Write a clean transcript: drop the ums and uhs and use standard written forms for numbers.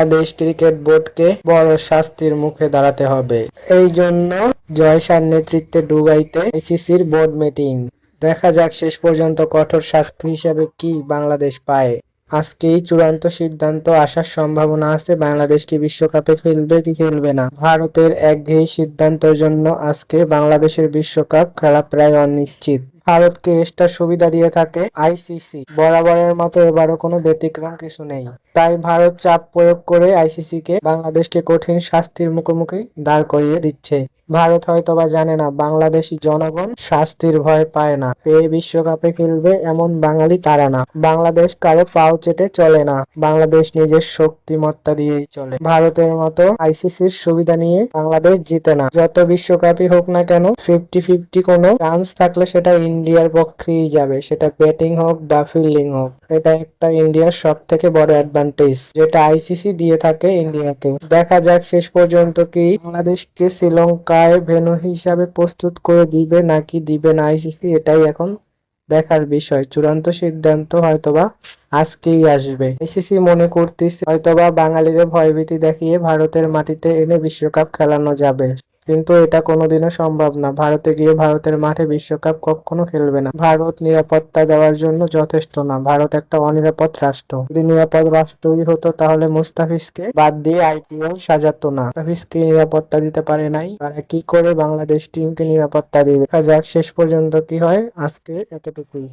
Bangladesh cricket বোর্ডকে বড় শাস্তির মুখে দাঁড়াতে হবে। এই জন্য জয় শাহর নেতৃত্বে দুবাইতে আইসিসির বোর্ড মিটিং। দেখা যাক শেষ পর্যন্ত কঠোর শাস্তি হিসেবে কি বাংলাদেশ পায়। আজকেই চূড়ান্ত সিদ্ধান্ত আসার সম্ভাবনা আছে, বাংলাদেশ কি বিশ্বকাপে খেলবে কি খেলবে না। ভারতের একঘেয়ে সিদ্ধান্তের জন্য আজকে বাংলাদেশের বিশ্বকাপ খেলা প্রায় অনিশ্চিত। ভারতকে এক্সট্রা সুবিধা দিয়ে থাকে আইসিসি, বরাবরের মতো এবারও কোনো ব্যতিক্রম কিছু নেই। তাই ভারত চাপ প্রয়োগ করে আইসিসিকে বাংলাদেশকে কঠিন শাস্তির মুখোমুখি দাঁড় করিয়ে দিচ্ছে। ভারত হয়তোবা জানে না বাংলাদেশি জনগণ শাস্তির ভয় পায় না, পেয়ে বিশ্বকাপে খেলবে এমন বাঙালি তারা না। বাংলাদেশ কারো পাও চেটে চলে না, বাংলাদেশ নিজের শক্তিমত্তা দিয়েই চলে। ভারতের মতো আইসিসির সুবিধা নিয়ে বাংলাদেশ জিতে না। যত বিশ্বকাপই হোক না কেন 50-50 কোনো চান্স থাকলে সেটা ইন্ডিয়ার পক্ষেই যাবে, সেটা ব্যাটিং হোক বা ফিল্ডিং হোক। এটা একটা ইন্ডিয়ার সব থেকে বড় অ্যাডভান্টেজ যেটা আইসিসি দিয়ে থাকে ইন্ডিয়াকে। দেখা যাক শেষ পর্যন্ত কি বাংলাদেশকে শ্রীলঙ্কায় ভেন্যু হিসাবে প্রস্তুত করে দিবে নাকি দিবে না আইসিসি, এটাই এখন দেখার বিষয়। চূড়ান্ত সিদ্ধান্ত হয়তোবা আজকেই আসবে। আইসিসি মনে করতেছে হয়তোবা বাঙালিদের ভয়ভীতি দেখিয়ে ভারতের মাটিতে এনে বিশ্বকাপ খেলানো যাবে, কিন্তু এটা কোনোদিনও সম্ভব না। ভারতে গিয়ে ভারতের মাঠে বিশ্বকাপ কখনো খেলবে না। ভারত নিরাপত্তা দেওয়ার জন্য যথেষ্ট না, ভারত একটা অনিরাপদ রাষ্ট্র। যদি নিরাপদ রাষ্ট্রই হতো তাহলে মুস্তাফিজকে বাদ দিয়ে আইপিএল সাজাতো না। মুস্তাফিজকে নিরাপত্তা দিতে পারে নাই, তারা কি করে বাংলাদেশ টিমকে নিরাপত্তা দিবে। দেখা যাক শেষ পর্যন্ত কি হয়। আজকে এতটুকুই।